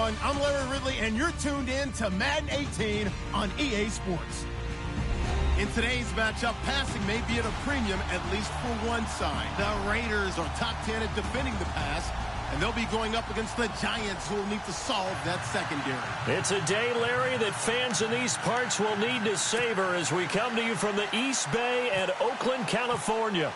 everyone. I'm Larry Ridley, and you're tuned in to Madden 18 on EA Sports. In today's matchup, passing may be at a premium, at least for one side. The Raiders are top 10 at defending the pass, and they'll be going up against the Giants, who will need to solve that secondary. It's a day, Larry, that fans in these parts will need to savor as we come to you from the East Bay and Oakland, California.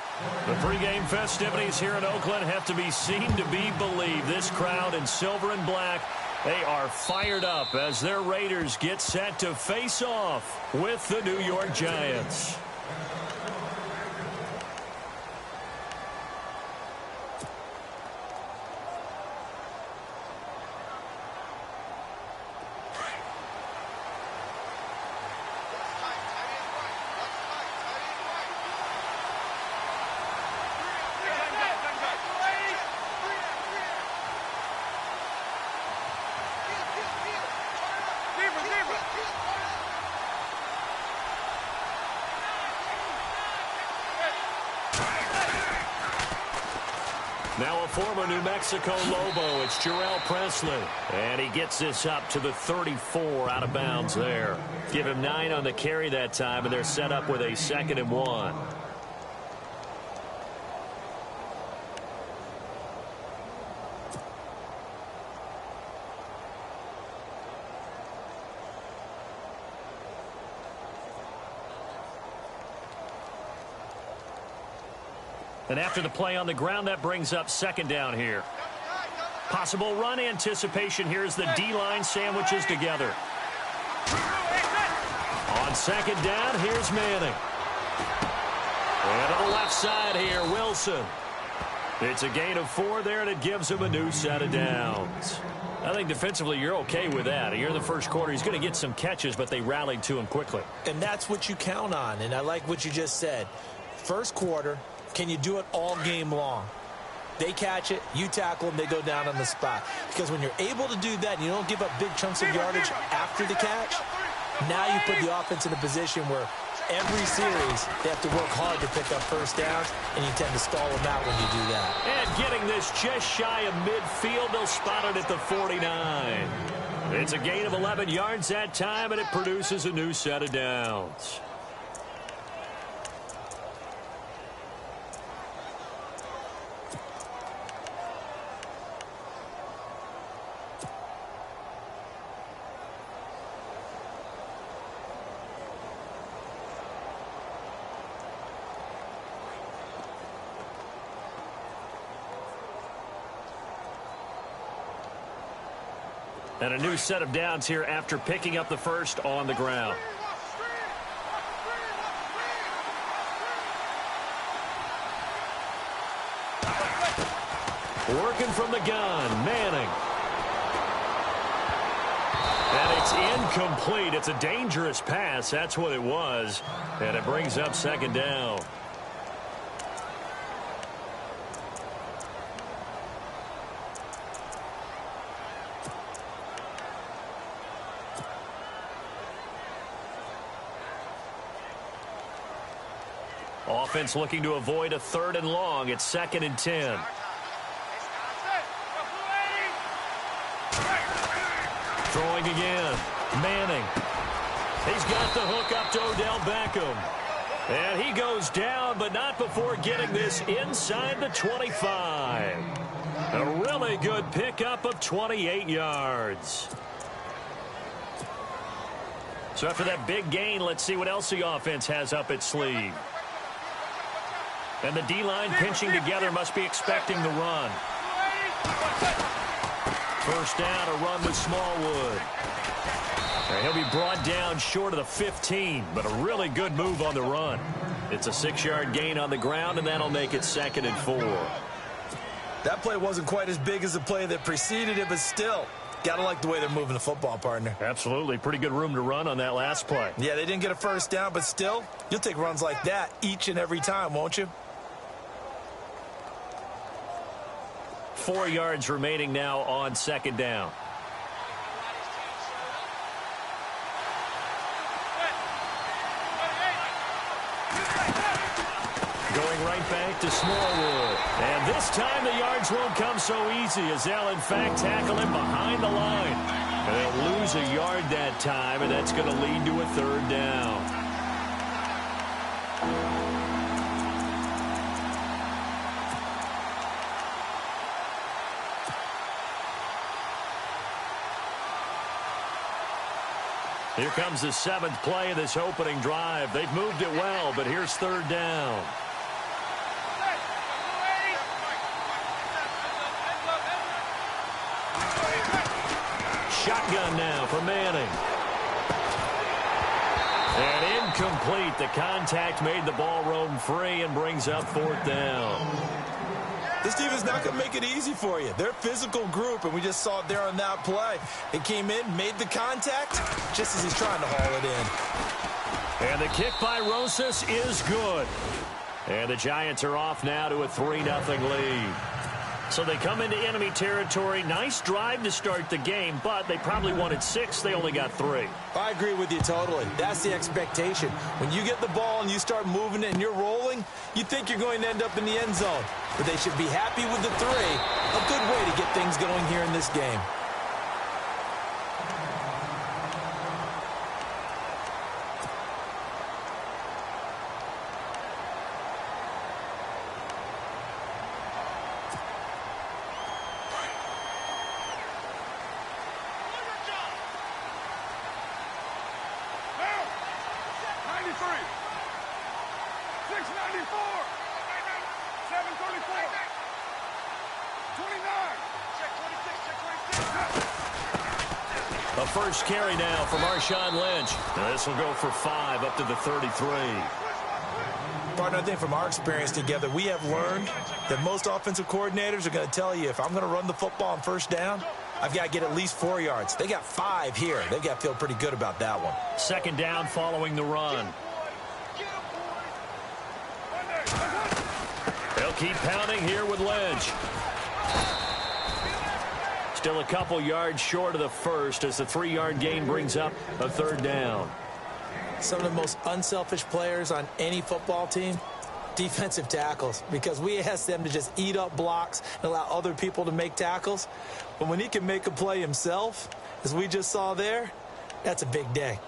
The pregame festivities here in Oakland have to be seen to be believed. This crowd in silver and black, they are fired up as their Raiders get set to face off with the New York Giants. Now a former New Mexico Lobo, it's Jarrell Presley. And he gets this up to the 34 out of bounds there. Give him 9 on the carry that time, and they're set up with a 2nd and 1. And after the play on the ground, that brings up 2nd down here. Possible run anticipation here as the D-line sandwiches together. On 2nd down, here's Manning. And to the left side here, Wilson. It's a gain of 4 there, and it gives him a new set of downs. I think defensively you're okay with that. Here in the first quarter, he's going to get some catches, but they rallied to him quickly. And that's what you count on, and I like what you just said. First quarter, can you do it all game long? They catch it, you tackle them, they go down on the spot. Because when you're able to do that and you don't give up big chunks of yardage after the catch, now you put the offense in a position where every series they have to work hard to pick up first downs, and you tend to stall them out when you do that. And getting this just shy of midfield, they'll spot it at the 49. It's a gain of 11 yards that time, and it produces a new set of downs. And a new set of downs here after picking up the first on the ground. Working from the gun, Manning. And it's incomplete. It's a dangerous pass. That's what it was. And it brings up 2nd down. Offense looking to avoid a 3rd and long. It's 2nd and 10. Throwing again. Manning. He's got the hook up to Odell Beckham. And he goes down, but not before getting this inside the 25. A really good pickup of 28 yards. So after that big gain, let's see what else the offense has up its sleeve. And the D-line pinching together must be expecting the run. First down, a run with Smallwood. And he'll be brought down short of the 15, but a really good move on the run. It's a 6-yard gain on the ground, and that'll make it 2nd and 4. That play wasn't quite as big as the play that preceded it, but still, gotta like the way they're moving the football, partner. Absolutely. Pretty good room to run on that last play. Yeah, they didn't get a first down, but still, you'll take runs like that each and every time, won't you? 4 yards remaining now on 2nd down. going right back to Smallwood. And this time the yards won't come so easy as they'll, in fact, tackle him behind the line. And they'll lose a yard that time, and that's going to lead to a third down. Here comes the 7th play of this opening drive. They've moved it well, but here's third down. Shotgun now for Manning. And incomplete. The contact made the ball roam free and brings up fourth down. This team is not going to make it easy for you. They're a physical group, and we just saw it there on that play. It came in, made the contact, just as he's trying to haul it in. And the kick by Rosas is good. And the Giants are off now to a 3-0 lead. So they come into enemy territory. Nice drive to start the game, but they probably wanted 6. They only got 3. I agree with you totally. That's the expectation. When you get the ball and you start moving it and you're rolling, you think you're going to end up in the end zone. But they should be happy with the 3. A good way to get things going here in this game. A first carry now for Marshawn Lynch. Now this will go for 5 up to the 33. Partner, I think from our experience together, we have learned that most offensive coordinators are going to tell you, if I'm going to run the football on first down, I've got to get at least 4 yards. They got 5 here. They've got to feel pretty good about that one. Second down following the run. They'll keep pounding here with Lynch. Still a couple yards short of the first as the 3-yard gain brings up a third down. Some of the most unselfish players on any football team, defensive tackles, because we ask them to just eat up blocks and allow other people to make tackles. But when he can make a play himself, as we just saw there, that's a big day.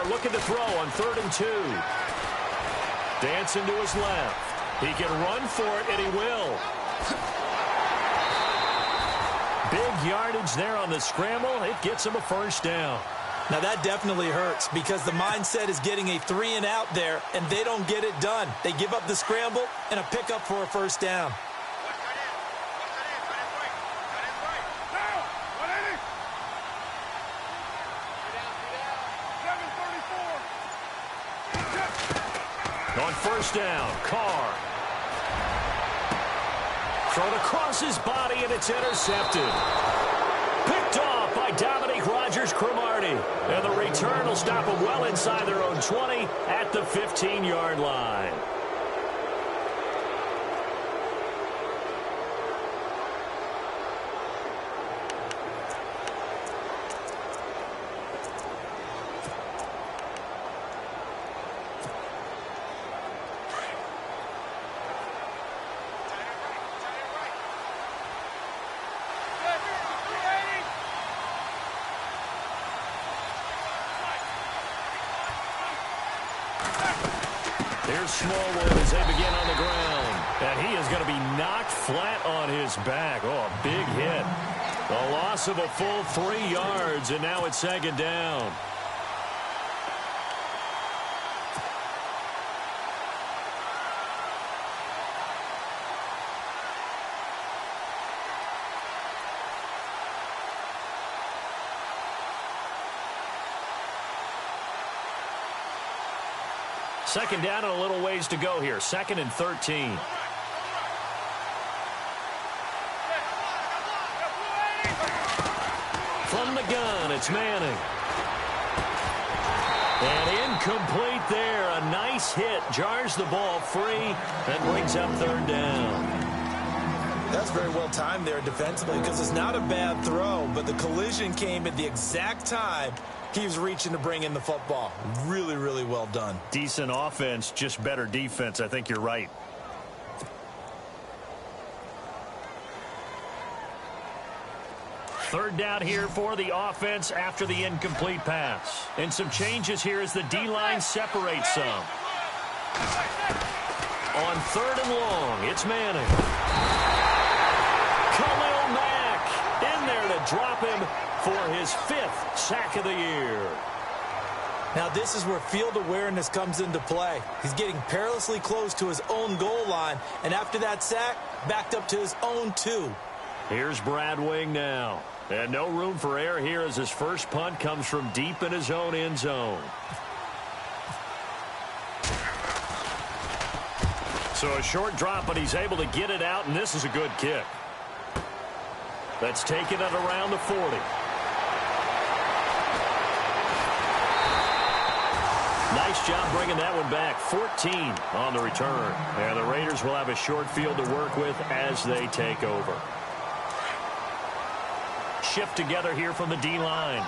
Looking to throw on 3rd and 2. Dancing to his left. He can run for it, and he will. Big yardage there on the scramble. It gets him a first down. Now, that definitely hurts because the mindset is getting a 3-and-out there, and they don't get it done. They give up the scramble and a pickup for a first down. On first down, Carr. Thrown across his body, and it's intercepted. Picked off by Dominique Rodgers-Cromartie. And the return will stop them well inside their own 20 at the 15-yard line. Here's Smallwood as they begin on the ground. And he is going to be knocked flat on his back. Oh, a big hit. A loss of a full 3 yards, and now it's second down. Second down and a little ways to go here. 2nd and 13. From the gun, it's Manning. And incomplete there. A nice nice hit, jars the ball free, and brings up third down. That's very well timed there defensively because it's not a bad throw, but the collision came at the exact time he was reaching to bring in the football. Really, really well done. Decent offense, just better defense. I think you're right. Third down here for the offense after the incomplete pass. And some changes here as the D-line separates some. On third and long, it's Manning. Khalil Mack in there to drop him for his 5th sack of the year. Now this is where field awareness comes into play. He's getting perilously close to his own goal line, and after that sack, backed up to his own 2. Here's Brad Wing now. And no room for error here as his first punt comes from deep in his own end zone. So a short drop, but he's able to get it out, and this is a good kick. That's taken it around the 40. Nice job bringing that one back. 14 on the return. And the Raiders will have a short field to work with as they take over. Shift together here from the D-line.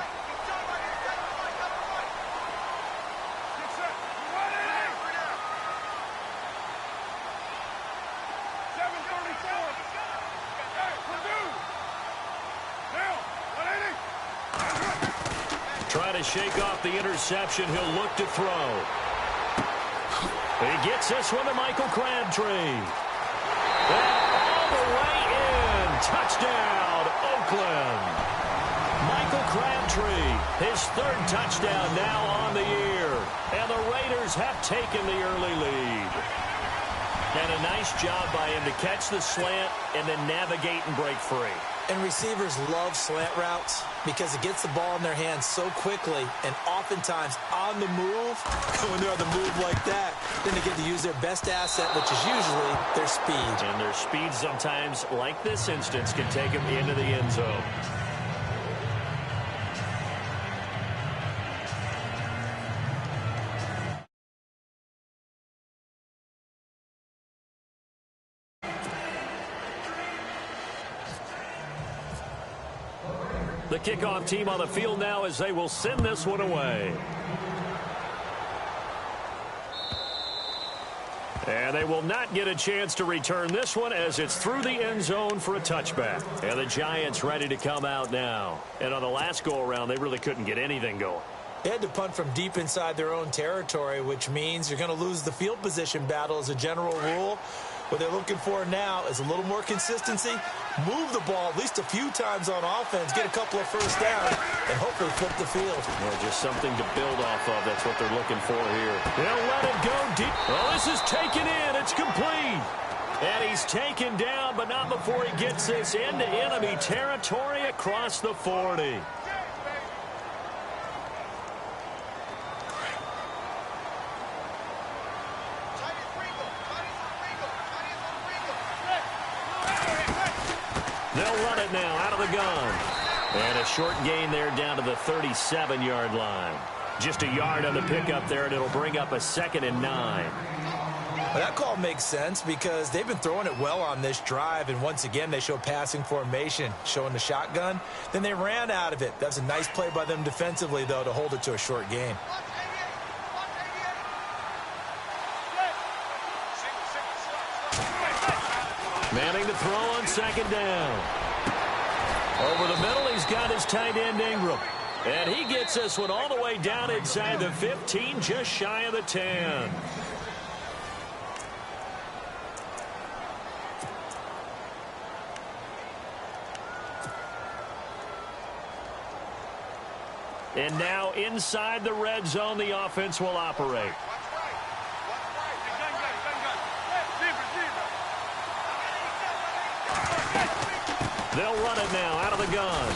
Trying to shake off the interception. He'll look to throw. He gets this one to Michael Crabtree. And all the way in. Touchdown, Oakland. Michael Crabtree, his 3rd touchdown now on the year. And the Raiders have taken the early lead. And a nice job by him to catch the slant and then navigate and break free. And receivers love slant routes because it gets the ball in their hands so quickly and oftentimes on the move. When they're on the move like that, then they get to use their best asset, which is usually their speed. And their speed sometimes, like this instance, can take them into the end zone. The kickoff team on the field now as they will send this one away. And they will not get a chance to return this one as it's through the end zone for a touchback. And the Giants ready to come out now. And on the last go-around, they really couldn't get anything going. They had to punt from deep inside their own territory, which means you're going to lose the field position battle as a general rule. What they're looking for now is a little more consistency, move the ball at least a few times on offense, get a couple of first downs, and hopefully flip the field. Yeah, just something to build off of. That's what they're looking for here. They'll let it go deep. Oh, this is taken in. It's complete. And he's taken down, but not before he gets this into enemy territory across the 40. They'll run it now out of the gun. And a short gain there down to the 37-yard line. Just a yard on the pickup there, and it'll bring up a 2nd and 9. Well, that call makes sense because they've been throwing it well on this drive, and once again they show passing formation, showing the shotgun. Then they ran out of it. That's a nice play by them defensively, though, to hold it to a short gain. Manning to throw on 2nd down. Over the middle, he's got his tight end Ingram. And he gets this one all the way down inside the 15, just shy of the 10. And now inside the red zone, the offense will operate. They'll run it now out of the gun.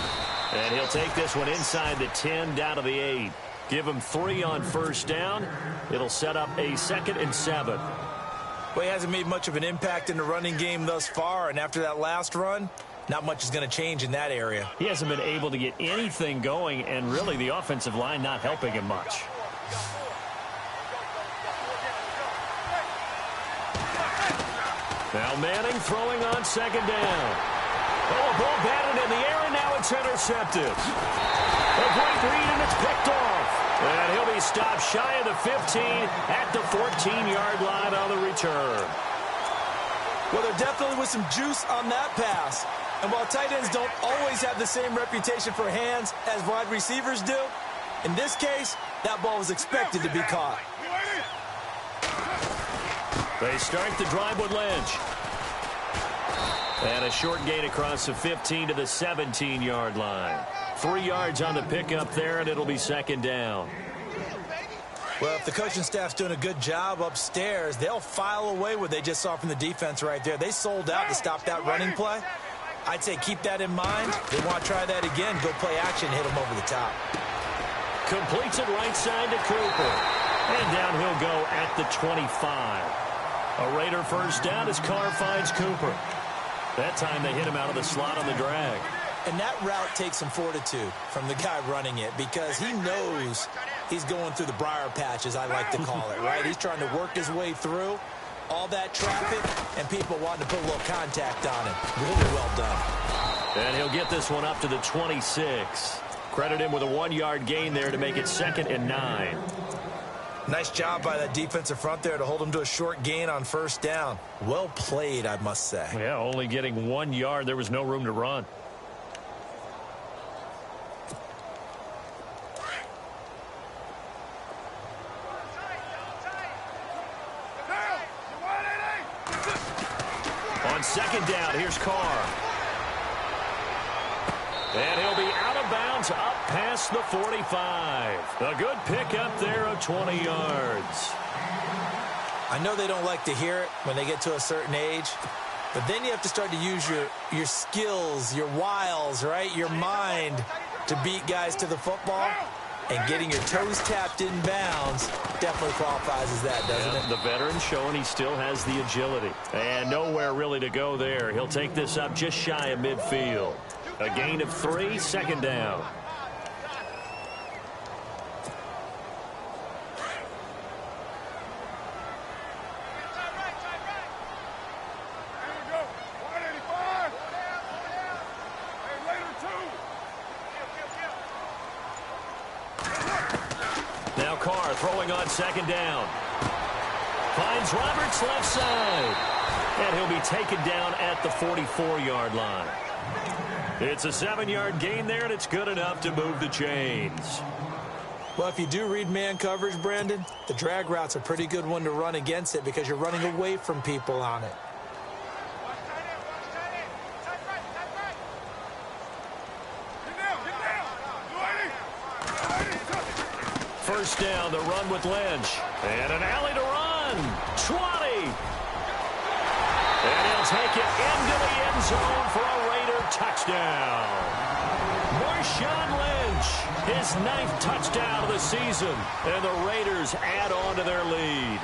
And he'll take this one inside the 10 down to the 8. Give him 3 on first down. It'll set up a 2nd and 7. Well, he hasn't made much of an impact in the running game thus far, and after that last run, not much is going to change in that area. He hasn't been able to get anything going, and really the offensive line not helping him much. Now Manning throwing on second down. Oh, a ball batted in the air, and now it's intercepted. A great read, and it's picked off. And he'll be stopped shy of the 15 at the 14-yard line on the return. Well, there definitely was some juice on that pass. And while tight ends don't always have the same reputation for hands as wide receivers do, in this case, that ball was expected to be caught. They start the drive with Lynch. And a short gain across the 15 to the 17-yard line. 3 yards on the pickup there, and it'll be second down. Well, if the coaching staff's doing a good job upstairs, they'll file away what they just saw from the defense right there. They sold out to stop that running play. I'd say keep that in mind. They want to try that again. Go play action, hit them over the top. Completes it right side to Cooper. And down he'll go at the 25. A Raider first down as Carr finds Cooper. That time they hit him out of the slot on the drag. And that route takes some fortitude from the guy running it because he knows he's going through the briar patch, as I like to call it, right? He's trying to work his way through all that traffic and people wanting to put a little contact on him. Really well done. And he'll get this one up to the 26. Credit him with a 1-yard gain there to make it 2nd and 9. Nice job by that defensive front there to hold him to a short gain on first down. Well played, I must say. Yeah, only getting 1 yard. There was no room to run. On second down, here's Carr. And he'll be out of bounds up past the 45. A good pickup there of 20 yards. I know they don't like to hear it when they get to a certain age, but then you have to start to use your skills, your wiles, right, your mind to beat guys to the football. And getting your toes tapped in bounds definitely qualifies as that, doesn't it? The veteran showing he still has the agility. And nowhere really to go there. He'll take this up just shy of midfield. A gain of 3, second down. Now Carr throwing on second down. Finds Roberts left side. And he'll be taken down at the 44-yard line. It's a 7-yard gain there, and it's good enough to move the chains. Well, if you do read man coverage, Brandon, the drag route's a pretty good one to run against it because you're running away from people on it. First down, the run with Lynch. And an alley to run. 20. And he'll take it into the end zone for a Raider touchdown. Marshawn Lynch, his 9th touchdown of the season. And the Raiders add on to their lead.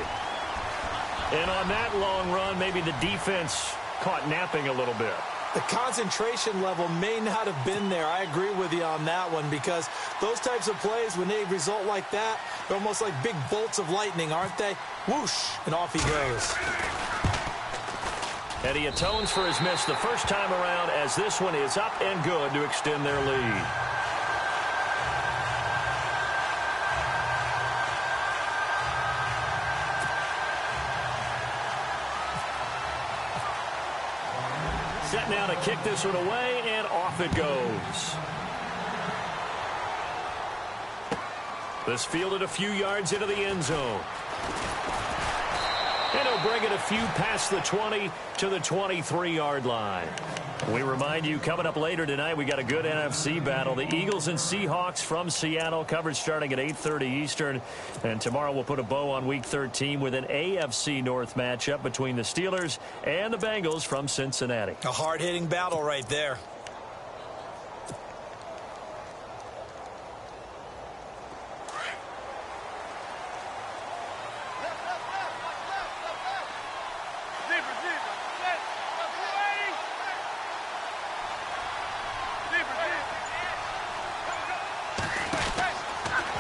And on that long run, maybe the defense caught napping a little bit. The concentration level may not have been there. I agree with you on that one because those types of plays, when they result like that, they're almost like big bolts of lightning, aren't they? Whoosh, and off he goes. And he atones for his miss the first time around as this one is up and good to extend their lead. Set now to kick this one away, and off it goes. This fielded a few yards into the end zone. And he'll bring it a few past the 20 to the 23-yard line. We remind you, coming up later tonight, we got a good NFC battle. The Eagles and Seahawks from Seattle, coverage starting at 8:30 Eastern. And tomorrow we'll put a bow on Week 13 with an AFC North matchup between the Steelers and the Bengals from Cincinnati. A hard-hitting battle right there.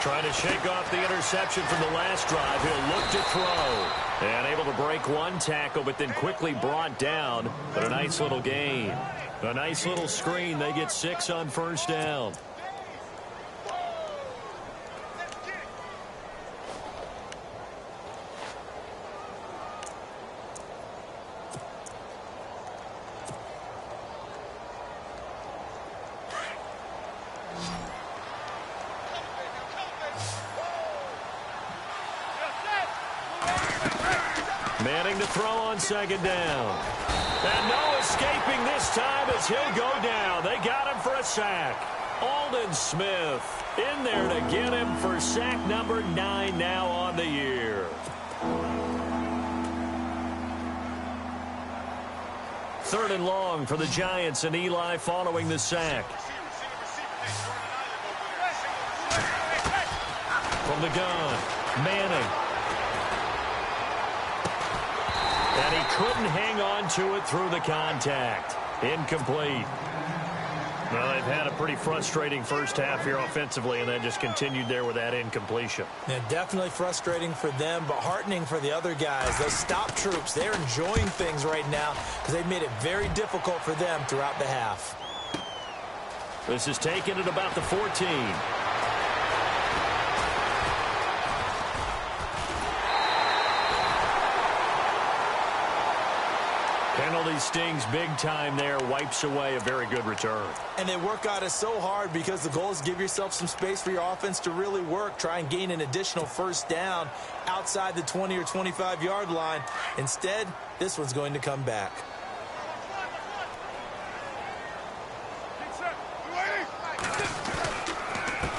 Trying to shake off the interception from the last drive. He'll look to throw. And able to break one tackle, but then quickly brought down. But a nice little gain. A nice little screen. They get 6 on first down. Manning to throw on second down. And no escaping this time as he'll go down. They got him for a sack. Aldon Smith in there to get him for sack number 9 now on the year. Third and long for the Giants, and Eli following the sack. From the gun, Manning. And he couldn't hang on to it through the contact. Incomplete. Well, they've had a pretty frustrating first half here offensively, and then just continued there with that incompletion. Yeah, definitely frustrating for them, but heartening for the other guys. Those stop troops, they're enjoying things right now because they've made it very difficult for them throughout the half. This is taken at about the 14. Penalty stings big time there, wipes away a very good return. And they work on it so hard because the goal is give yourself some space for your offense to really work. Try and gain an additional first down outside the 20 or 25-yard line. Instead, this one's going to come back.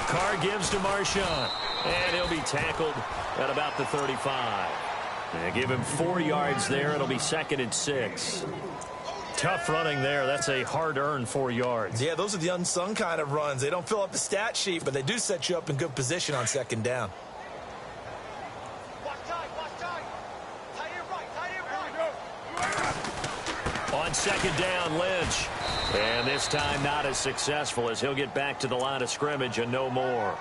Carr gives to Marshawn, and he'll be tackled at about the 35. And give him 4 yards there. It'll be 2nd and 6. Tough running there. That's a hard-earned 4 yards. Yeah, those are the unsung kind of runs. They don't fill up the stat sheet, but they do set you up in good position on second down. On second down, Lynch. And this time not as successful as he'll get back to the line of scrimmage and no more.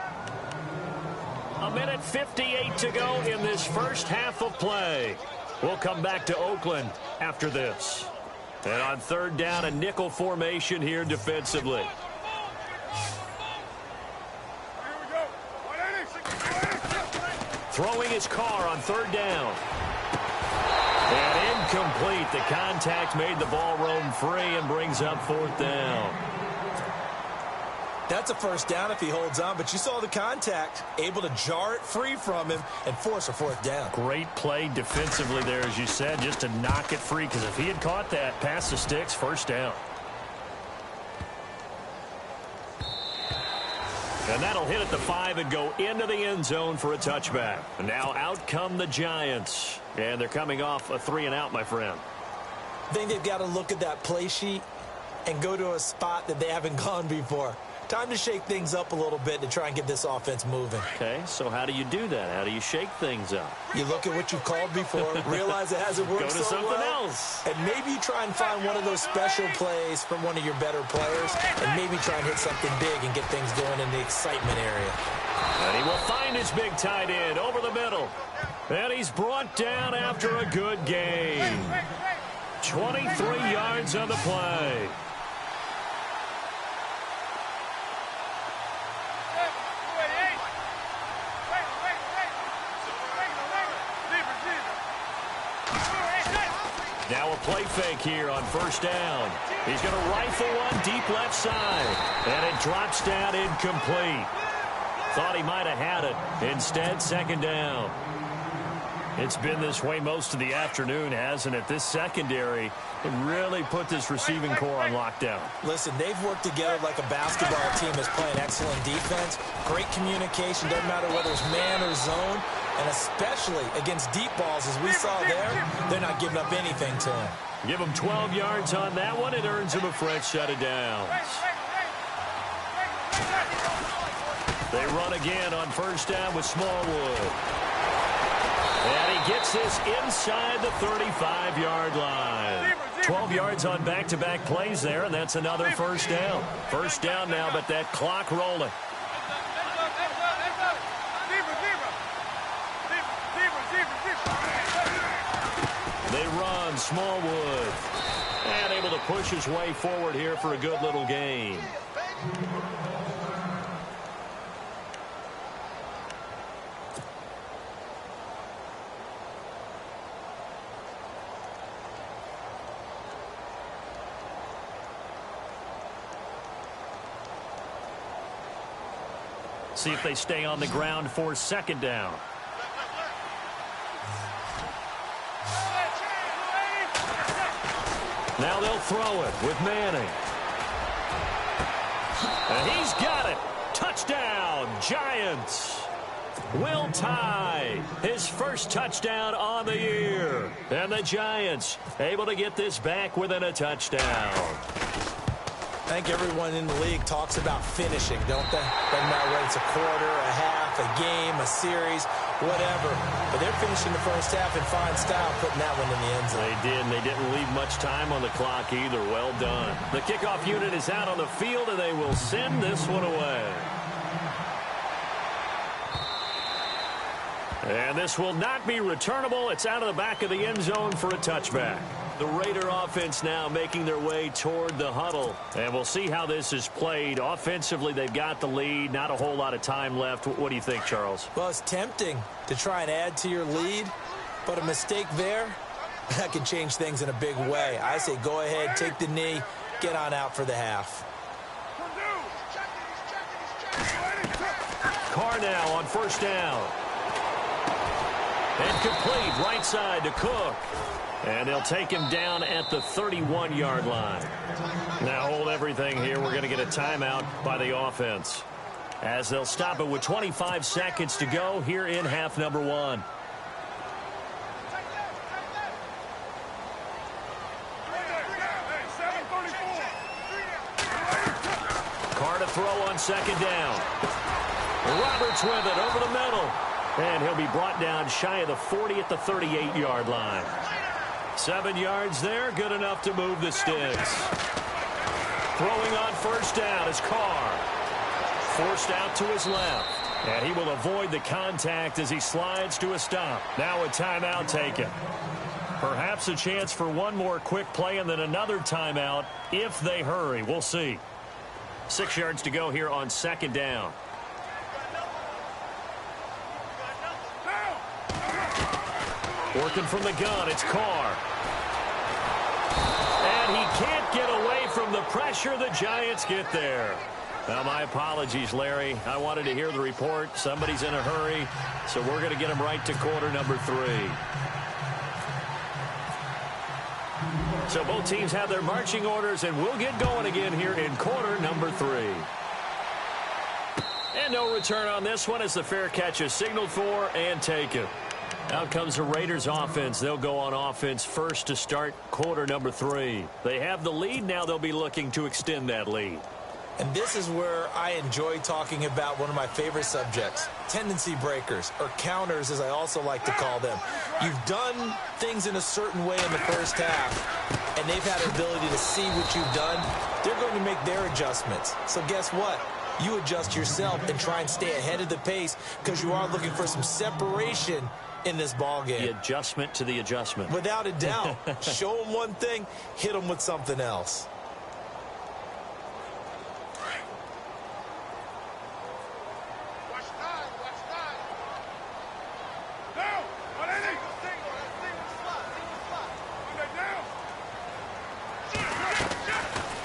1:58 to go in this first half of play. We'll come back to Oakland after this. And on third down, a nickel formation here defensively. Throwing his Carr on third down. And incomplete. The contact made the ball roam free and brings up fourth down. That's a first down if he holds on, but you saw the contact, able to jar it free from him and force a fourth down. Great play defensively there, as you said, just to knock it free, because if he had caught that, past the sticks, first down. And that'll hit at the 5 and go into the end zone for a touchback. And now out come the Giants, and they're coming off a 3-and-out, my friend. I think they've got to look at that play sheet and go to a spot that they haven't gone before. Time to shake things up a little bit to try and get this offense moving. Okay, so how do you do that? How do you shake things up? You look at what you've called before, realize it hasn't worked so well. Go to something else. And maybe you try and find one of those special plays from one of your better players, and maybe try and hit something big and get things going in the excitement area. And he will find his big tight end over the middle. And he's brought down after a good gain. 23 yards on the play. Now a play fake here on first down. He's going to rifle one deep left side. And it drops down incomplete. Thought he might have had it. Instead, second down. It's been this way most of the afternoon, hasn't it? This secondary really put this receiving core on lockdown. Listen, they've worked together like a basketball team that's playing excellent defense. Great communication, doesn't matter whether it's man or zone. And especially against deep balls, as we saw there, they're not giving up anything to him. Give him 12 yards on that one. It earns him a fresh set of downs. They run again on first down with Smallwood. And he gets this inside the 35-yard line. 12 yards on back-to-back plays there, and that's another first down. First down now, but that clock rolling. Smallwood. And able to push his way forward here for a good little gain. See if they stay on the ground for second down. Now they'll throw it with Manning. And he's got it. Touchdown, Giants. Will Tye, his first touchdown on the year. And the Giants able to get this back within a touchdown. I think everyone in the league talks about finishing, don't they? Doesn't matter whether it's a quarter, a half, a game, a series, whatever. But they're finishing the first half in fine style, putting that one in the end zone. They did, and they didn't leave much time on the clock either. Well done. The kickoff unit is out on the field, and they will send this one away. And this will not be returnable. It's out of the back of the end zone for a touchback. The Raider offense now making their way toward the huddle. And we'll see how this is played. Offensively, they've got the lead. Not a whole lot of time left. What do you think, Charles? Well, it's tempting to try and add to your lead. But a mistake there, that can change things in a big way. I say go ahead, take the knee, get on out for the half. Carr now on first down. And complete right side to Cook. And they'll take him down at the 31-yard line. Now hold everything here. We're going to get a timeout by the offense, as they'll stop it with 25 seconds to go here in half number one. Carr to throw on second down. Roberts with it over the middle. And he'll be brought down shy of the 40 at the 38-yard line. 7 yards there, good enough to move the sticks. Throwing on first down is Carr. Forced out to his left. And he will avoid the contact as he slides to a stop. Now a timeout taken. Perhaps a chance for one more quick play and then another timeout if they hurry. We'll see. 6 yards to go here on second down. Working from the gun, it's Carr. And he can't get away from the pressure. The Giants get there. Now, my apologies, Larry. I wanted to hear the report. Somebody's in a hurry, so we're going to get him right to quarter number 3. So both teams have their marching orders, and we'll get going again here in quarter number 3. And no return on this one as the fair catch is signaled for and taken. Out comes the Raiders offense. They'll go on offense first to start quarter number 3. They have the lead. Now they'll be looking to extend that lead. And this is where I enjoy talking about one of my favorite subjects, tendency breakers, or counters as I also like to call them. You've done things in a certain way in the first half, and they've had the ability to see what you've done. They're going to make their adjustments. So guess what? You adjust yourself and try and stay ahead of the pace because you are looking for some separation in this ball game. The adjustment to the adjustment. Without a doubt. Show them one thing, hit them with something else.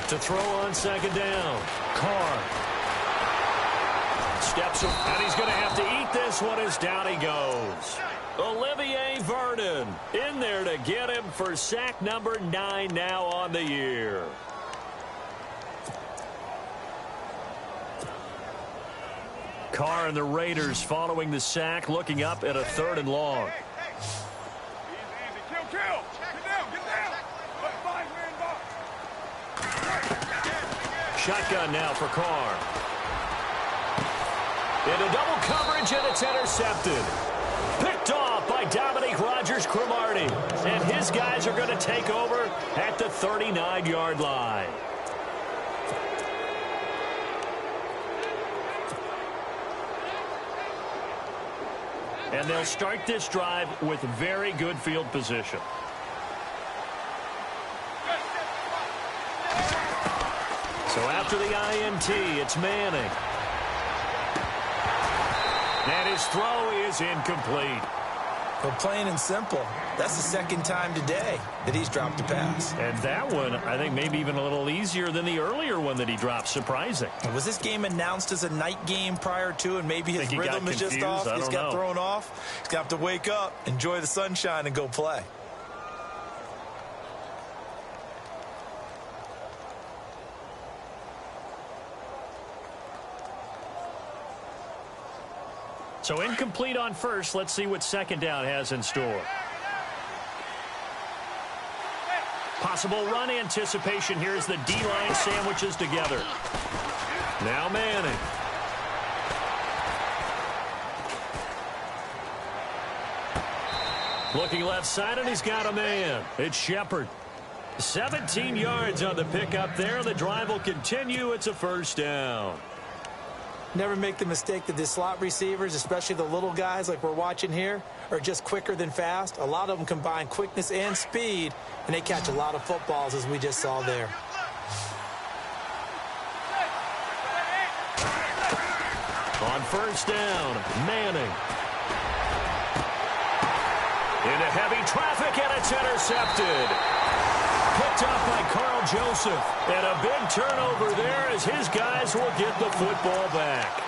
To throw on second down. Carr. Steps up, and he's going to have to eat this one as down he goes. Olivier Vernon in there to get him for sack number 9 now on the year. Carr and the Raiders following the sack, looking up at a 3rd and long. Kill. Get down. Shotgun now for Carr. Into double coverage, and it's intercepted. Picked off by Dominique Rodgers-Cromartie. And his guys are going to take over at the 39-yard line. And they'll start this drive with very good field position. So after the INT, it's Manning. And his throw is incomplete. Well, plain and simple, that's the second time today that he's dropped a pass. And that one, I think, maybe even a little easier than the earlier one that he dropped. Surprising. Was this game announced as a night game prior to, and maybe his rhythm is just off? He's got thrown off. He's going to have to wake up, enjoy the sunshine, and go play. So incomplete on first. Let's see what second down has in store. Possible run anticipation here as the D-line sandwiches together. Now Manning. Looking left side, and he's got a man. It's Shepard. 17 yards on the pickup there. The drive will continue. It's a first down. Never make the mistake that the slot receivers, especially the little guys like we're watching here, are just quicker than fast. A lot of them combine quickness and speed, and they catch a lot of footballs, as we just saw there. On first down, Manning. Into heavy traffic, and it's intercepted. Picked up by Carl Joseph. And a big turnover there as his guys will get the football back.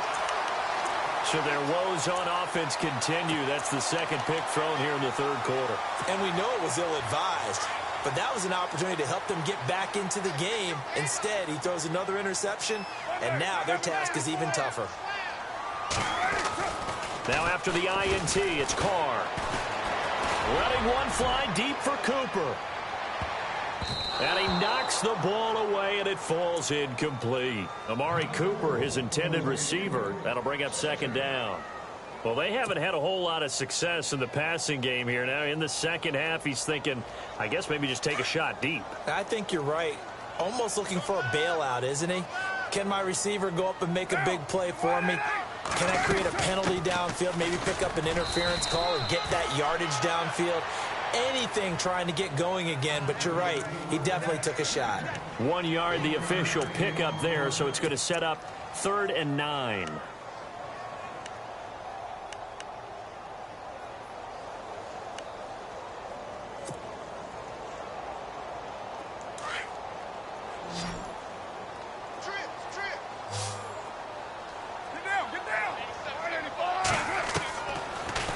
So their woes on offense continue. That's the second pick thrown here in the third quarter. And we know it was ill-advised, but that was an opportunity to help them get back into the game. Instead, he throws another interception, and now their task is even tougher. Now after the INT, it's Carr. Letting one fly deep for Cooper. And he knocks the ball away, and it falls incomplete. Amari Cooper, his intended receiver. That'll bring up second down. Well, they haven't had a whole lot of success in the passing game here. Now, in the second half, he's thinking, I guess maybe just take a shot deep. I think you're right. Almost looking for a bailout, isn't he? Can my receiver go up and make a big play for me? Can I create a penalty downfield, maybe pick up an interference call or get that yardage downfield? Anything trying to get going again, but you're right. He definitely took a shot. 1 yard, the official pickup there, so it's going to set up 3rd and 9.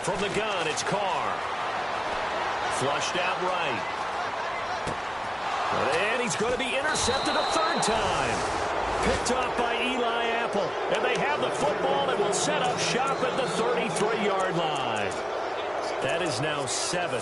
From the gun, it's Carr. Flushed out right. And he's going to be intercepted a third time. Picked off by Eli Apple. And they have the football and will set up shop at the 33-yard line. That is now 7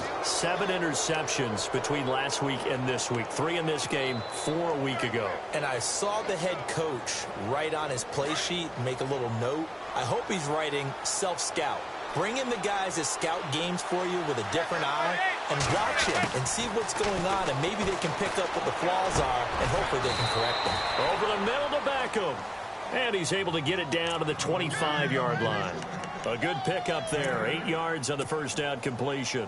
interceptions between last week and this week. 3 in this game, 4 a week ago. And I saw the head coach write on his play sheet, make a little note. I hope he's writing self-scout. Bring in the guys that scout games for you with a different eye and watch him and see what's going on, and maybe they can pick up what the flaws are, and hopefully they can correct them. Over the middle to Beckham. And he's able to get it down to the 25-yard line. A good pickup there. 8 yards on the first down completion.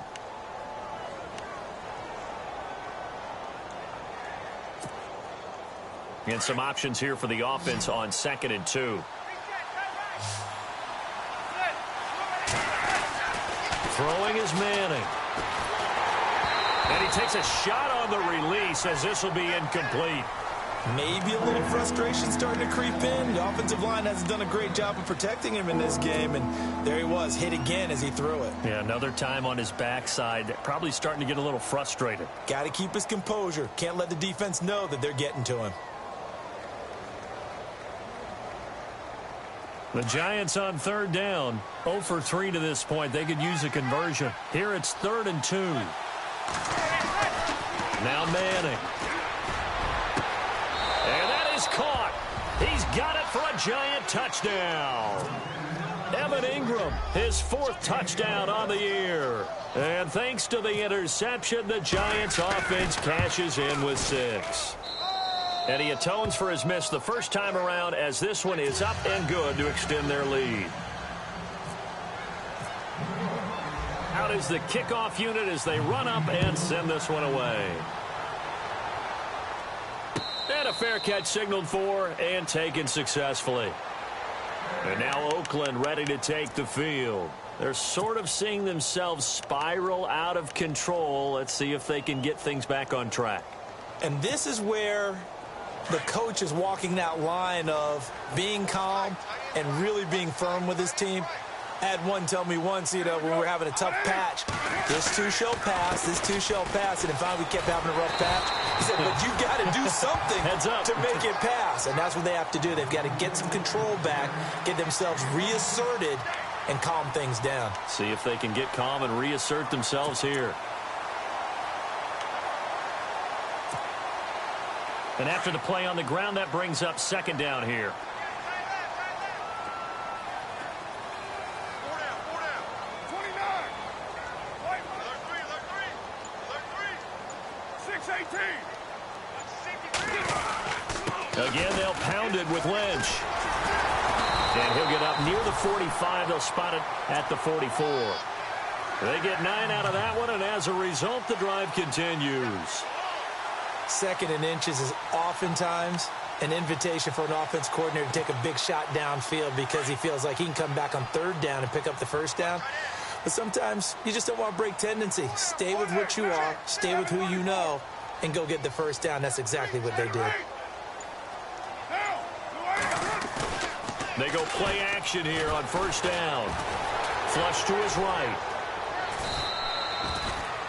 And some options here for the offense on 2nd and 2. Throwing is Manning. And he takes a shot on the release as this will be incomplete. Maybe a little frustration starting to creep in. The offensive line hasn't done a great job of protecting him in this game, and there he was, hit again as he threw it. Yeah, another time on his backside. Probably starting to get a little frustrated. Got to keep his composure. Can't let the defense know that they're getting to him. The Giants on 3rd down, 0 for 3 to this point. They could use a conversion. Here it's 3rd and 2. Now Manning. And that is caught. He's got it for a Giant touchdown. Evan Ingram, his 4th touchdown on the year. And thanks to the interception, the Giants offense cashes in with 6. And he atones for his miss the first time around as this one is up and good to extend their lead. Out is the kickoff unit as they run up and send this one away. And a fair catch signaled for and taken successfully. And now Oakland ready to take the field. They're sort of seeing themselves spiral out of control. Let's see if they can get things back on track. And this is where the coach is walking that line of being calm and really being firm with his team. I had one tell me once, when we were having a tough patch, this too shall pass, this too shall pass. And finally we kept having a rough patch. He said, but you got to do something to make it pass. And that's what they have to do. They've got to get some control back, get themselves reasserted, and calm things down. See if they can get calm and reassert themselves here. And after the play on the ground, that brings up second down here. Again, they'll pound it with Lynch. And he'll get up near the 45. They'll spot it at the 44. They get 9 out of that one, and as a result, the drive continues. Second and inches is oftentimes an invitation for an offense coordinator to take a big shot downfield because he feels like he can come back on third down and pick up the first down. But sometimes you just don't want to break tendency. Stay with what you are, stay with who you know, and go get the first down. That's exactly what they did. They go play action here on first down. Flush to his right.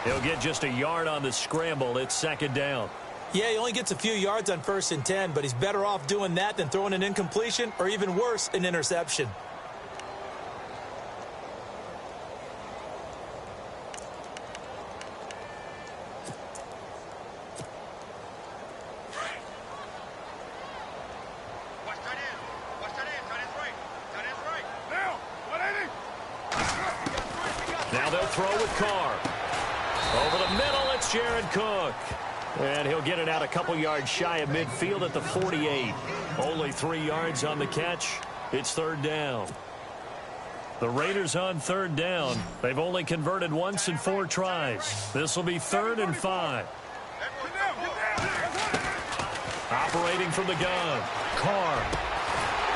He'll get just a yard on the scramble. It's second down. Yeah, he only gets a few yards on 1st and 10, but he's better off doing that than throwing an incompletion or even worse, an interception. Now they'll throw with Carr. Over the middle, it's Jared Cook. And he'll get it out a couple yards shy of midfield at the 48. Only 3 yards on the catch. It's third down. The Raiders on third down. They've only converted once in 4 tries. This will be 3rd and 5. Operating from the gun. Carr.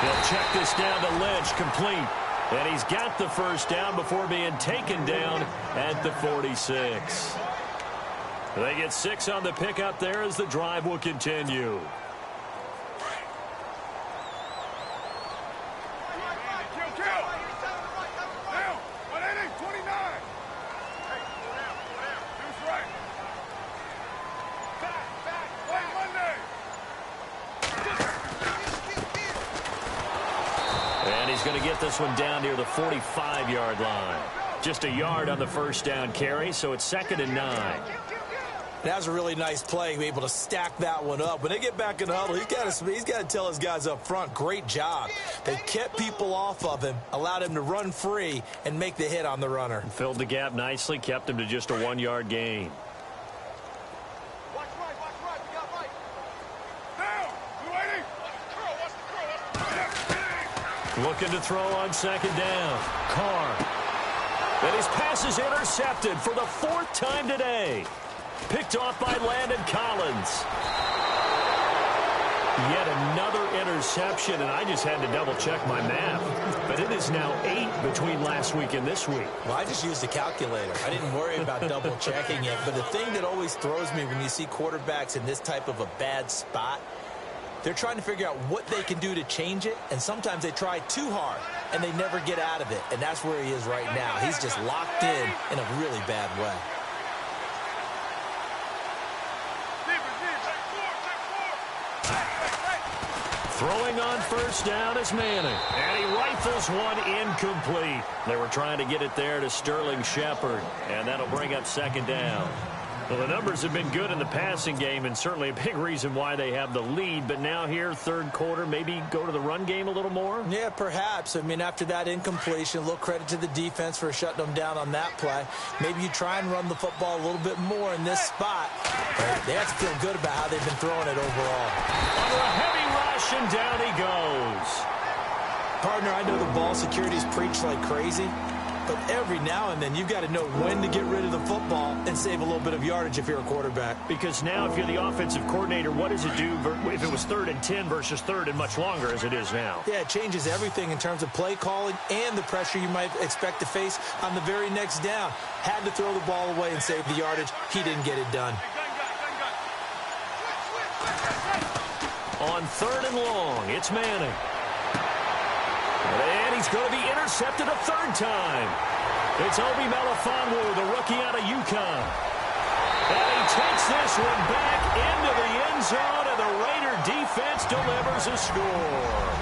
He'll check this down to Lynch, complete. And he's got the first down before being taken down at the 46. They get 6 on the pickup there as the drive will continue. Going to get this one down near the 45-yard line. Just a yard on the first down carry, so it's 2nd and 9. That was a really nice play, be able to stack that one up. When they get back in the huddle, he's got to tell his guys up front, great job. They kept people off of him, allowed him to run free and make the hit on the runner. Filled the gap nicely, kept him to just a 1-yard gain. Looking to throw on second down. Carr. And his pass is intercepted for the 4th time today. Picked off by Landon Collins. Yet another interception, and I just had to double-check my math. But it is now 8 between last week and this week. Well, I just used a calculator. I didn't worry about double-checking it. But the thing that always throws me when you see quarterbacks in this type of a bad spot, they're trying to figure out what they can do to change it, and sometimes they try too hard, and they never get out of it. And that's where he is right now. He's just locked in a really bad way. Throwing on first down is Manning. And he rifles one incomplete. They were trying to get it there to Sterling Shepard. And that'll bring up 2nd down. Well, the numbers have been good in the passing game, and certainly a big reason why they have the lead. But now here, 3rd quarter, maybe go to the run game a little more? Yeah, perhaps. I mean, after that incompletion, a little credit to the defense for shutting them down on that play. Maybe you try and run the football a little bit more in this spot. But they have to feel good about how they've been throwing it overall. Under a heavy rush, and down he goes. Partner, I know the ball security's preached like crazy, But every now and then, you've got to know when to get rid of the football and save a little bit of yardage if you're a quarterback. Because now if you're the offensive coordinator, what does it do if it was 3rd and 10 versus 3rd and much longer as it is now? Yeah, it changes everything in terms of play calling and the pressure you might expect to face on the very next down. Had to throw the ball away and save the yardage. He didn't get it done. On 3rd and long, it's Manning. And he's going to be intercepted a 3rd time. It's Obi Melifonwu, the rookie out of UConn. And he takes this one back into the end zone, and the Raider defense delivers a score.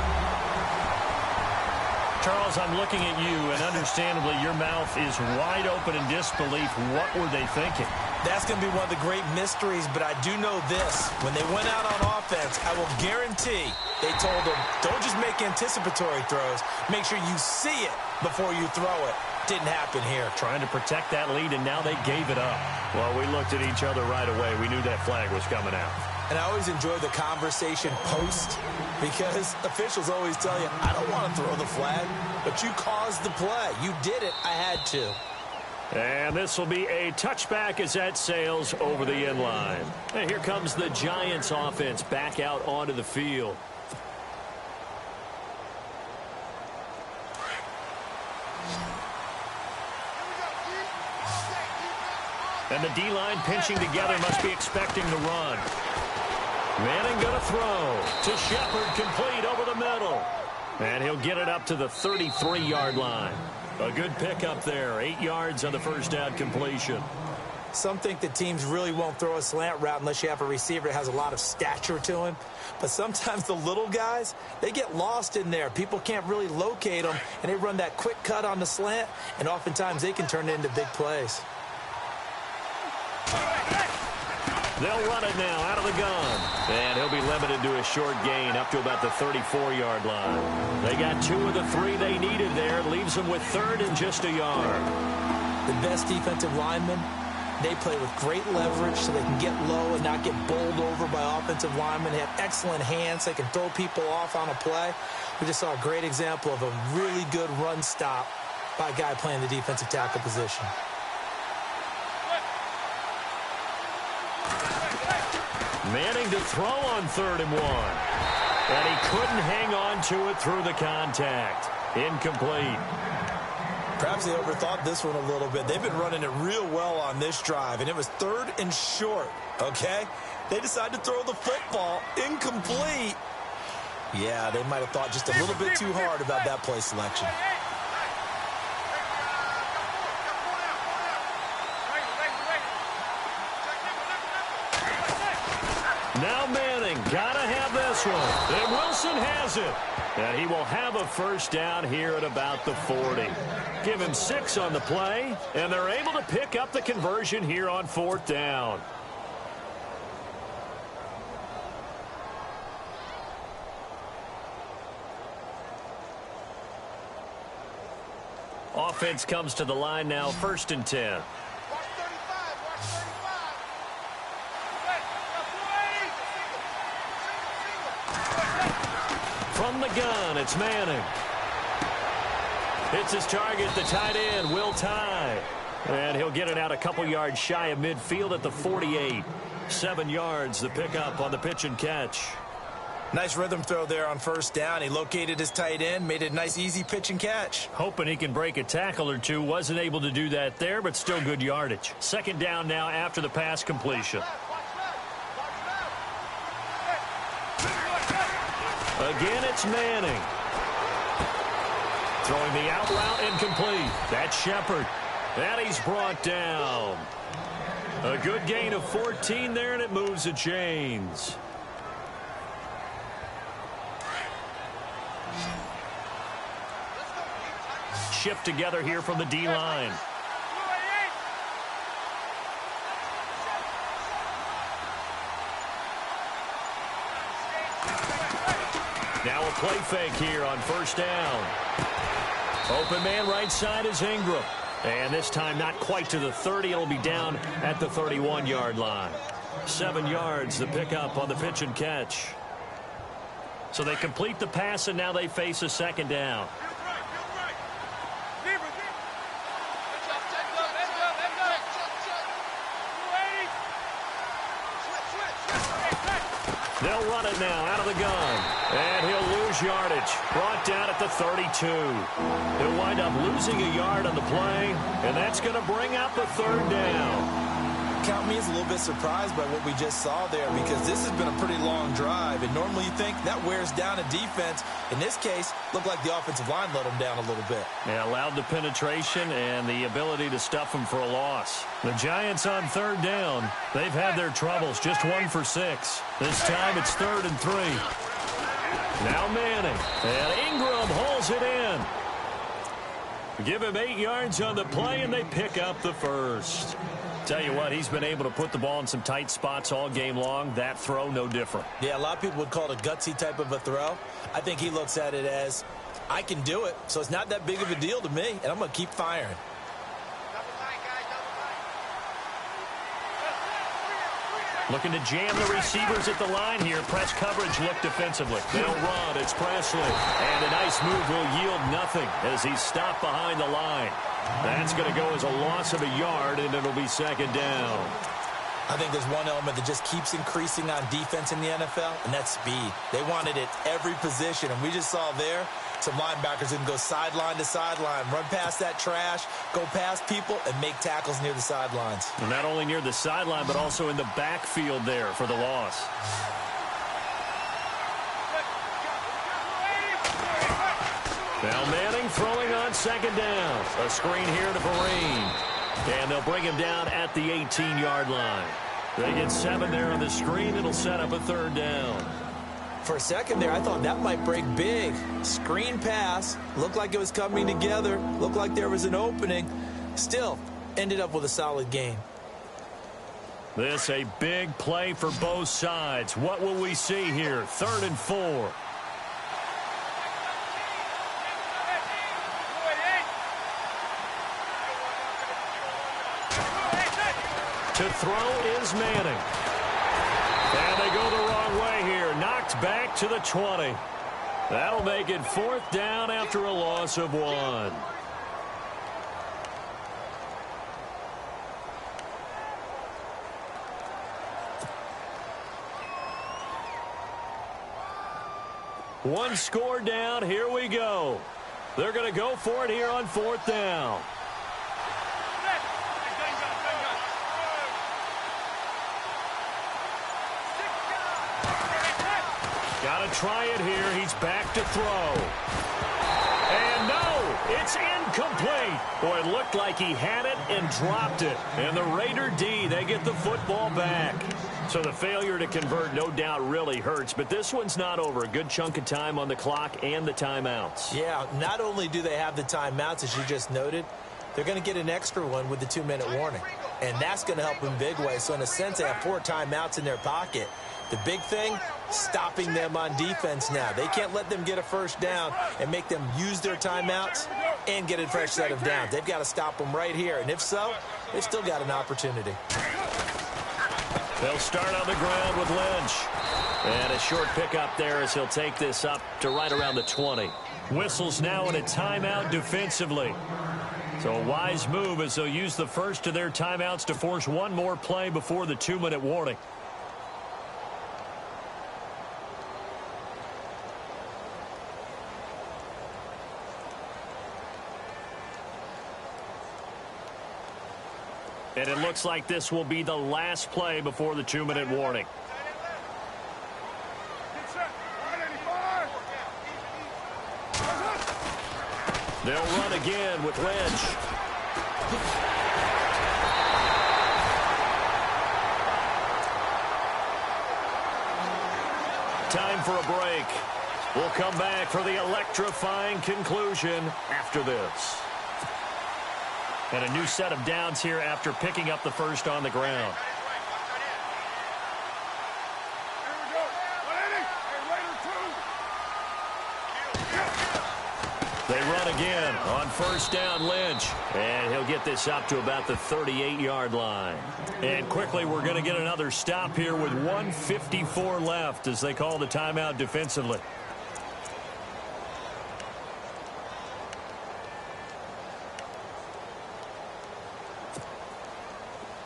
Charles, I'm looking at you, and understandably, your mouth is wide open in disbelief. What were they thinking? That's going to be one of the great mysteries, but I do know this. When they went out on offense, I will guarantee they told them, don't just make anticipatory throws. Make sure you see it before you throw it. Didn't happen here. Trying to protect that lead, and now they gave it up. Well, we looked at each other right away. We knew that flag was coming out. And I always enjoy the conversation post because officials always tell you, I don't want to throw the flag, but you caused the play. You did it. I had to. And this will be a touchback as that sails over the end line. And here comes the Giants offense back out onto the field. And the D-line pinching together must be expecting the run. Manning going to throw to Shepard, complete over the middle. And he'll get it up to the 33-yard line. A good pickup there, 8 yards on the first down completion. Some think that teams really won't throw a slant route unless you have a receiver that has a lot of stature to him. But sometimes the little guys, they get lost in there. People can't really locate them, and they run that quick cut on the slant, and oftentimes they can turn it into big plays. They'll run it now out of the gun. And he'll be limited to a short gain up to about the 34-yard line. They got 2 of the 3 they needed there. Leaves them with 3rd and just a yard. The best defensive linemen, they play with great leverage so they can get low and not get bowled over by offensive linemen. They have excellent hands. They can throw people off on a play. We just saw a great example of a really good run stop by a guy playing the defensive tackle position. Manning to throw on 3rd and 1. And he couldn't hang on to it through the contact. Incomplete. Perhaps they overthought this one a little bit. They've been running it real well on this drive, and it was 3rd and short, okay? They decided to throw the football incomplete. Yeah, they might have thought just a little bit too hard about that play selection. Now Manning, gotta have this one. And Wilson has it. And he will have a first down here at about the 40. Give him 6 on the play, and they're able to pick up the conversion here on 4th down. Offense comes to the line now, 1st and 10. From the gun, it's Manning. Hits his target, the tight end, Will Tye. And he'll get it out a couple yards shy of midfield at the 48. 7 yards, the pickup on the pitch and catch. Nice rhythm throw there on 1st down. He located his tight end, made it a nice, easy pitch and catch. Hoping he can break a tackle or two. Wasn't able to do that there, but still good yardage. 2nd down now after the pass completion. Again, it's Manning. Throwing the out route incomplete. That's Shepard. And he's brought down. A good gain of 14 there, and it moves the chains. Shift together here from the D-line. Now a play fake here on 1st down. Open man right side is Ingram. And this time not quite to the 30. It'll be down at the 31-yard line. 7 yards, the pickup on the pitch and catch. So they complete the pass, and now they face a 2nd down. They'll run it now out of the gun. And he'll lose yardage. Brought down at the 32. He'll wind up losing a yard on the play, and that's going to bring up a third down. Count me as a little bit surprised by what we just saw there, because this has been a pretty long drive, and normally you think that wears down a defense. In this case, looked like the offensive line let them down a little bit. Yeah, allowed the penetration and the ability to stuff them for a loss. The Giants on third down. They've had their troubles, just 1 for 6. This time it's 3rd and 3. Now Manning, and Ingram hauls it in. Give him 8 yards on the play, and they pick up the first. Tell you what, he's been able to put the ball in some tight spots all game long. That throw, no different. Yeah, a lot of people would call it a gutsy type of a throw. I think he looks at it as, I can do it, so it's not that big of a deal to me, and I'm going to keep firing. Looking to jam the receivers at the line here. Press coverage look defensively. They'll run. It's Presley. And a nice move will yield nothing as he's stopped behind the line. That's going to go as a loss of a yard, and it'll be 2nd down. I think there's one element that just keeps increasing on defense in the NFL, and that's speed. They want it at every position, and we just saw there some linebackers who can go sideline to sideline, run past that trash, go past people, and make tackles near the sidelines. And not only near the sideline, but also in the backfield there for the loss. Now Manning throwing on 2nd down. A screen here to Vereen. And they'll bring him down at the 18-yard line. They get 7 there on the screen. It'll set up a 3rd down. For a second there, I thought that might break big. Screen pass. Looked like it was coming together. Looked like there was an opening. Still, ended up with a solid gain. This a big play for both sides. What will we see here? 3rd and 4. To throw is Manning. And they go the wrong way here. Knocked back to the 20. That'll make it 4th down after a loss of 1. One score down. Here we go. They're going to go for it here on 4th down. Got to try it here. He's back to throw. And no, it's incomplete. Boy, it looked like he had it and dropped it. And the Raider D, they get the football back. So the failure to convert no doubt really hurts, but this one's not over. A good chunk of time on the clock and the timeouts. Yeah, not only do they have the timeouts, as you just noted, they're going to get an extra one with the 2-minute warning. And that's going to help in big ways. So in a sense, they have 4 timeouts in their pocket. The big thing, stopping them on defense now. They can't let them get a 1st down and make them use their timeouts and get a fresh set of downs. They've got to stop them right here. And if so, they've still got an opportunity. They'll start on the ground with Lynch. And a short pickup there as he'll take this up to right around the 20. Whistles now in a timeout defensively. So a wise move as they'll use the first of their timeouts to force one more play before the 2-minute warning. And it looks like this will be the last play before the 2-minute warning. They'll run again with Lynch. Time for a break. We'll come back for the electrifying conclusion after this. And a new set of downs here after picking up the first on the ground. They run again on 1st down, Lynch. And he'll get this up to about the 38-yard line. And quickly, we're going to get another stop here with 1:54 left as they call the timeout defensively.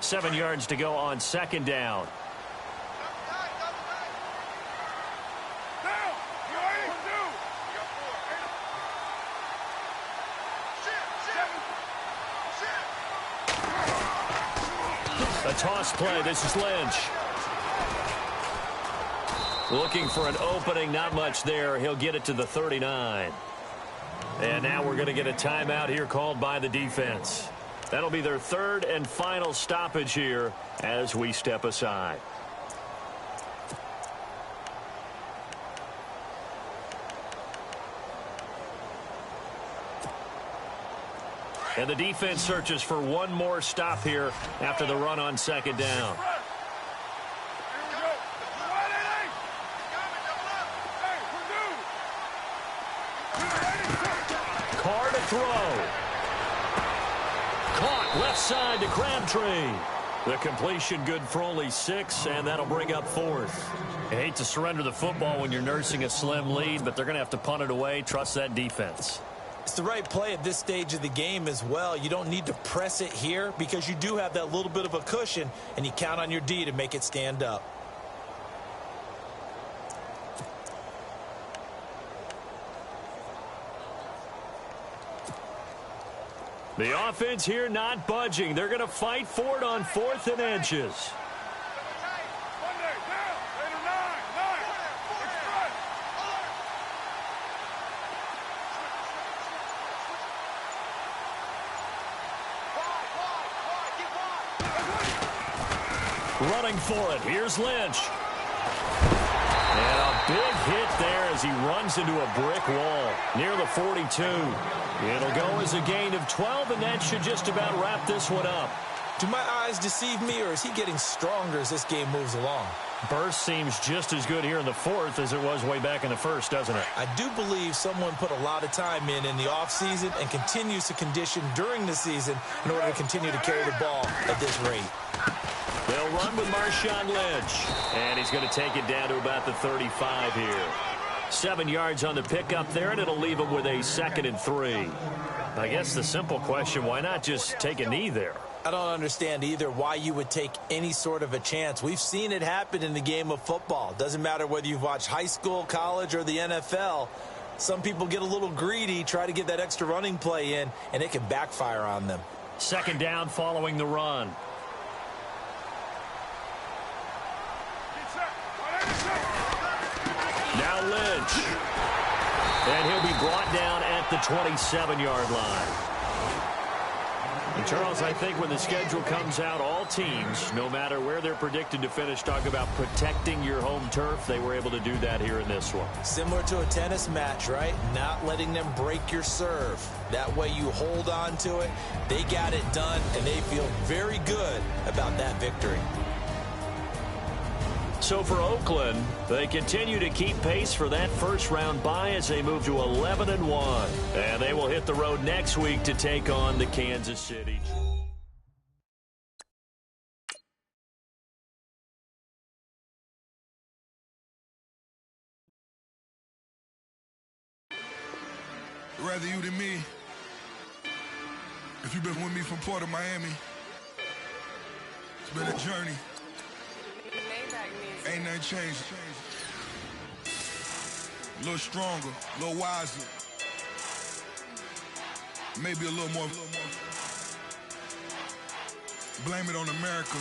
.7 yards to go on 2nd down. A toss play. This is Lynch. Looking for an opening. Not much there. He'll get it to the 39. And now we're going to get a timeout here called by the defense. That'll be their third and final stoppage here as we step aside. And the defense searches for one more stop here after the run on second down. Carr to throw. Caught left side to Crabtree. The completion good for only 6, and that'll bring up 4th. You hate to surrender the football when you're nursing a slim lead, but they're going to have to punt it away. Trust that defense. It's the right play at this stage of the game as well. You don't need to press it here because you do have that little bit of a cushion, and you count on your D to make it stand up. The offense here not budging. They're going to fight for it on 4th and inches. Running for it. Here's Lynch. And a big hit there as he runs into a brick wall near the 42. It'll go as a gain of 12, and that should just about wrap this one up. Do my eyes deceive me, or is he getting stronger as this game moves along? Burst seems just as good here in the 4th as it was way back in the 1st, doesn't it? I do believe someone put a lot of time in the offseason and continues to condition during the season in order to continue to carry the ball at this rate. They'll run with Marshawn Lynch, and he's going to take it down to about the 35 here. 7 yards on the pickup there, and it'll leave him with a 2nd and 3. I guess the simple question, why not just take a knee there? I don't understand either why you would take any sort of a chance. We've seen it happen in the game of football. Doesn't matter whether you've watched high school, college, or the NFL. Some people get a little greedy, try to get that extra running play in, and it can backfire on them. 2nd down following the run. Now Lynch. And he'll be brought down at the 27-yard line. And Charles, I think when the schedule comes out, all teams, no matter where they're predicted to finish, talk about protecting your home turf. They were able to do that here in this one. Similar to a tennis match, right? Not letting them break your serve. That way you hold on to it. They got it done, and they feel very good about that victory. So for Oakland, they continue to keep pace for that first-round bye as they move to 11-1. And they will hit the road next week to take on the Kansas City. Rather you than me. If you've been with me from Port of Miami, it's been a journey. Ain't nothing changed. A little stronger, a little wiser. Maybe a little more. Blame it on America.